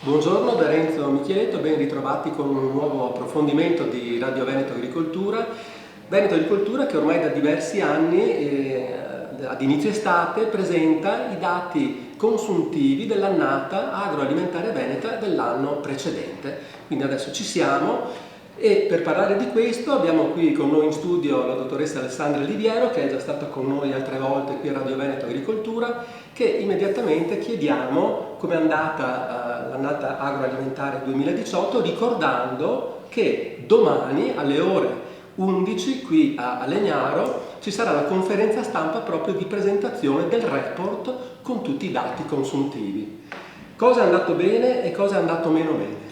Buongiorno da Renzo Micheletto, ben ritrovati con un nuovo approfondimento di Radio Veneto Agricoltura. Veneto Agricoltura che ormai da diversi anni, ad inizio estate, presenta i dati consuntivi dell'annata agroalimentare veneta dell'anno precedente. Quindi adesso ci siamo e per parlare di questo abbiamo qui con noi in studio la dottoressa Alessandra Liviero, che è già stata con noi altre volte qui a Radio Veneto Agricoltura, che immediatamente chiediamo come è andata l'annata agroalimentare 2018, ricordando che domani alle ore 11 qui a Legnaro ci sarà la conferenza stampa proprio di presentazione del report con tutti i dati consuntivi. Cosa è andato bene e cosa è andato meno bene?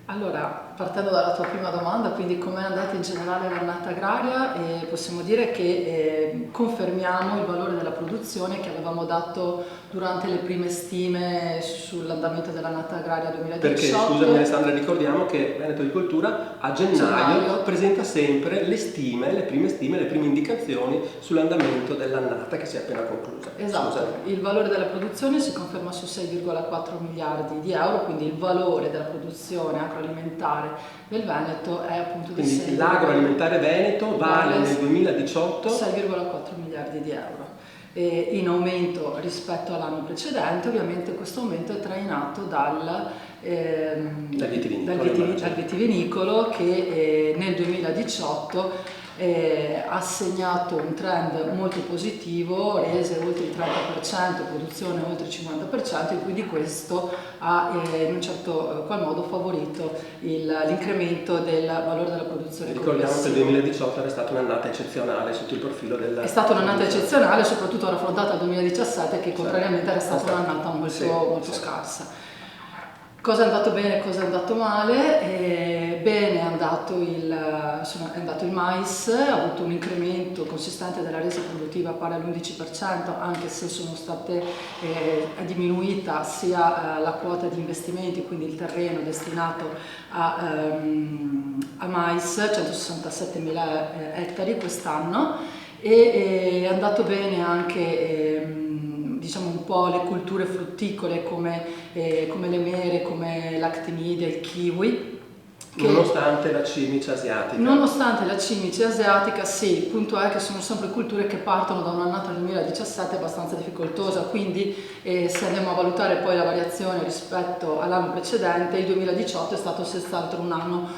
Allora, partendo dalla tua prima domanda, quindi com'è andata in generale l'annata agraria, possiamo dire che confermiamo il valore della produzione che avevamo dato durante le prime stime sull'andamento dell'annata agraria 2018. Perché, scusami Alessandra, ricordiamo che Veneto Agricoltura a gennaio presenta sempre le stime, le prime indicazioni sull'andamento dell'annata che si è appena conclusa. Esatto, scusami. Il valore della produzione si conferma su 6,4 miliardi di euro, quindi il valore della produzione agroalimentare del Veneto è appunto di 6. Quindi l'agroalimentare Veneto vale nel 2018 6,4 miliardi di euro. In aumento rispetto all'anno precedente. Ovviamente questo aumento è trainato dal vitivinicolo che nel 2018 ha segnato un trend molto positivo, rese oltre il 30%, produzione oltre il 50%, e quindi questo ha in un certo qual modo favorito l'incremento del valore della produzione. Ricordiamo che il 2018 era stata un'annata eccezionale sotto il profilo della... È stata un'annata eccezionale, soprattutto raffrontata al 2017, che contrariamente era stata un'annata molto scarsa. Cosa è andato bene e cosa è andato male? Bene è andato il mais, ha avuto un incremento consistente della resa produttiva pari all'11%, anche se è diminuita sia la quota di investimenti, quindi il terreno destinato a mais, 167.000 ettari quest'anno, e è andato bene anche diciamo un po' le culture frutticole come le mele, come l'actinide, il kiwi. Nonostante la cimice asiatica. Nonostante la cimice asiatica, sì, il punto è che sono sempre culture che partono da un'annata 2017 abbastanza difficoltosa, quindi se andiamo a valutare poi la variazione rispetto all'anno precedente, il 2018 è stato senz'altro un anno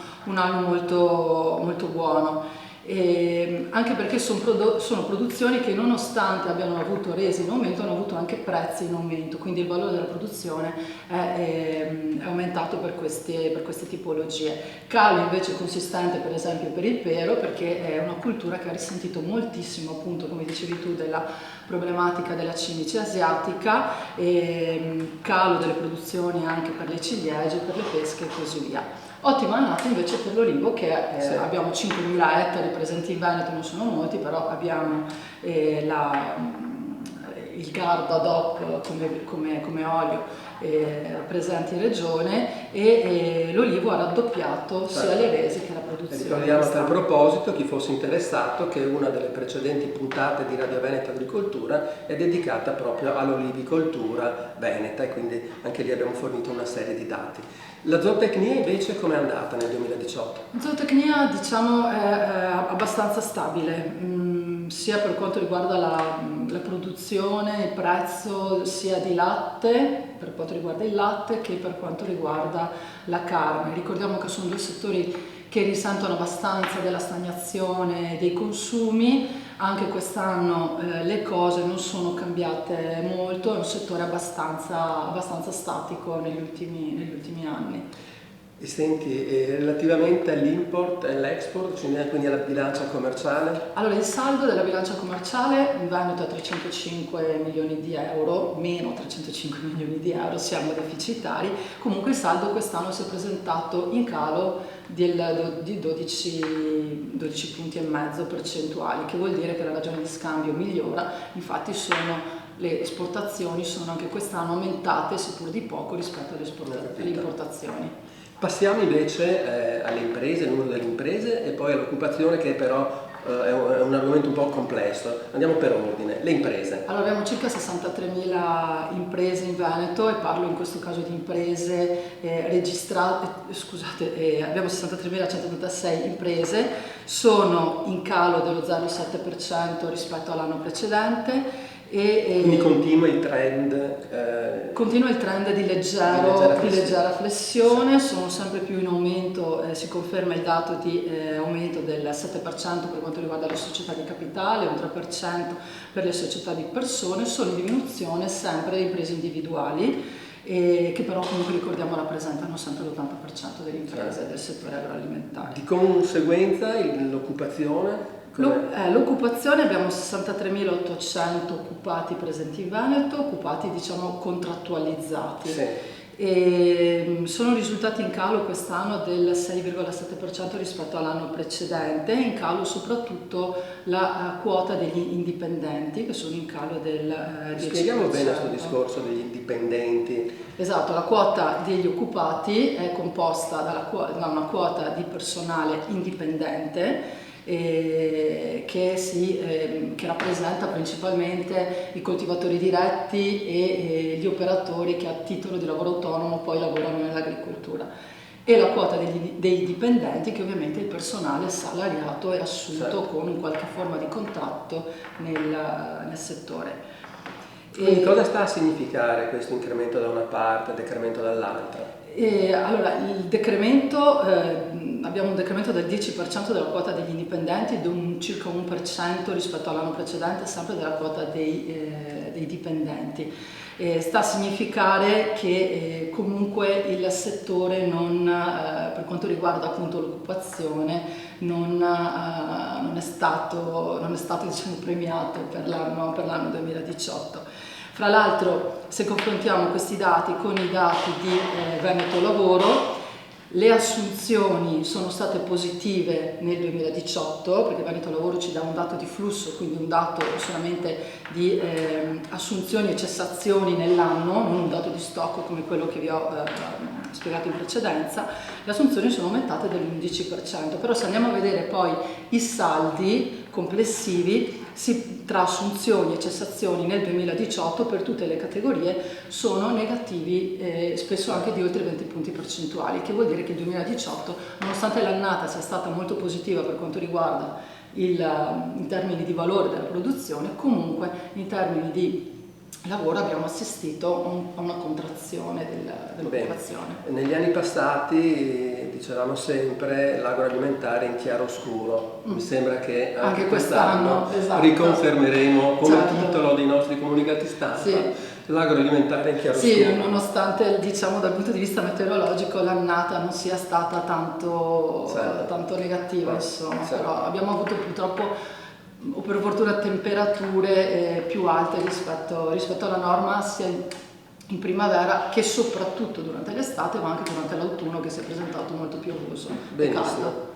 molto, molto buono. Anche perché sono produzioni che nonostante abbiano avuto resi in aumento hanno avuto anche prezzi in aumento, quindi il valore della produzione è aumentato per queste tipologie. Calo invece consistente per esempio per il pero, perché è una cultura che ha risentito moltissimo, appunto come dicevi tu, della problematica della cimice asiatica, calo delle produzioni anche per le ciliegie, per le pesche e così via. Ottima annata invece per l'olivo, che abbiamo 5.000 ettari presenti in Veneto, non sono molti, però abbiamo il Garda DOC come olio presente in regione, e l'olivo ha raddoppiato sia le rese che la produzione. Ricordiamo a tal proposito, chi fosse interessato, che una delle precedenti puntate di Radio Veneto Agricoltura è dedicata proprio all'olivicoltura veneta, e quindi anche lì abbiamo fornito una serie di dati. La zootecnia invece com'è andata nel 2018? La zootecnia diciamo è abbastanza stabile, sia per quanto riguarda la produzione, il prezzo sia di latte, per quanto riguarda il latte, che per quanto riguarda la carne. Ricordiamo che sono due settori che risentono abbastanza della stagnazione dei consumi. Anche quest'anno le cose non sono cambiate molto, è un settore abbastanza statico negli ultimi anni. E senti, relativamente all'import e all'export, quindi alla bilancia commerciale? Allora, il saldo della bilancia commerciale in Veneto è 305 milioni di euro, meno 305 milioni di euro, siamo deficitari. Comunque il saldo quest'anno si è presentato in calo di 12 punti e mezzo percentuali, che vuol dire che la ragione di scambio migliora. Infatti le esportazioni sono anche quest'anno aumentate, seppur di poco, rispetto alle importazioni. Passiamo invece alle imprese, al numero delle imprese, e poi all'occupazione, che però è un argomento un po' complesso. Andiamo per ordine. Le imprese. Allora, abbiamo circa 63.000 imprese in Veneto, e parlo in questo caso di imprese registrate, scusate, abbiamo 63.186 imprese, sono in calo dello 0,7% rispetto all'anno precedente. Quindi continua il trend? Continua il trend di leggera flessione, sono sempre più in aumento, si conferma il dato di aumento del 7% per quanto riguarda le società di capitale, un 3% per le società di persone, sono in diminuzione sempre le imprese individuali, che però comunque ricordiamo rappresentano sempre l'80% delle imprese del settore agroalimentare. Di conseguenza l'occupazione? L'occupazione, abbiamo 63.800 occupati presenti in Veneto, occupati diciamo contrattualizzati. Sì. E sono risultati in calo quest'anno del 6,7% rispetto all'anno precedente, in calo soprattutto la quota degli indipendenti, che sono in calo del 10%. Spieghiamo bene questo discorso degli indipendenti. Esatto, la quota degli occupati è composta da una quota di personale indipendente, che rappresenta principalmente i coltivatori diretti e gli operatori che a titolo di lavoro autonomo poi lavorano nell'agricoltura, e la quota dei dipendenti, che ovviamente è il personale salariato e assunto, certo, con qualche forma di contratto nel settore. Quindi cosa sta a significare questo incremento da una parte e decremento dall'altra? Allora, il decremento, abbiamo un decremento del 10% della quota degli indipendenti, di circa 1% rispetto all'anno precedente, sempre della quota dei dipendenti. Sta a significare che comunque il settore per quanto riguarda appunto l'occupazione non è stato diciamo, premiato per l'anno 2018. Fra l'altro, se confrontiamo questi dati con i dati di Veneto Lavoro, le assunzioni sono state positive nel 2018, perché Veneto Lavoro ci dà un dato di flusso, quindi un dato solamente di assunzioni e cessazioni nell'anno, non un dato di stock come quello che vi ho spiegato in precedenza. Le assunzioni sono aumentate dell'11%, però se andiamo a vedere poi i saldi complessivi tra assunzioni e cessazioni nel 2018 per tutte le categorie sono negativi, spesso anche di oltre 20 punti percentuali, che vuol dire che il 2018, nonostante l'annata sia stata molto positiva per quanto riguarda in termini di valore della produzione, comunque in termini di lavoro abbiamo assistito a una contrazione dell'occupazione. Negli anni passati dicevamo sempre l'agroalimentare in chiaroscuro. Mi sembra che anche quest'anno esatto, riconfermeremo come certo, titolo dei nostri comunicati stampa, sì, l'agroalimentare in chiaroscuro. Sì, nonostante diciamo dal punto di vista meteorologico l'annata non sia stata tanto, certo, tanto negativa, insomma, certo, però abbiamo avuto purtroppo o per fortuna temperature più alte rispetto alla norma, sia in primavera che soprattutto durante l'estate, ma anche durante l'autunno, che si è presentato molto piovoso e caldo.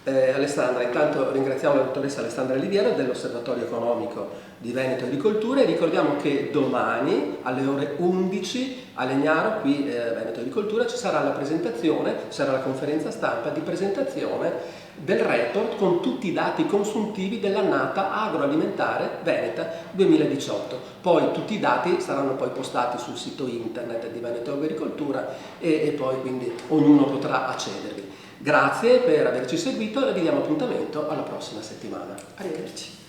Alessandra, intanto ringraziamo la dottoressa Alessandra Liviero dell'Osservatorio Economico di Veneto Agricoltura, e ricordiamo che domani alle ore 11 a Legnaro, qui Veneto Agricoltura, ci sarà la conferenza stampa di presentazione del report con tutti i dati consuntivi dell'annata agroalimentare Veneta 2018. Poi tutti i dati saranno poi postati sul sito internet di Veneto Agricoltura e poi quindi ognuno potrà accedervi. Grazie per averci seguito e vi diamo appuntamento alla prossima settimana. Arrivederci.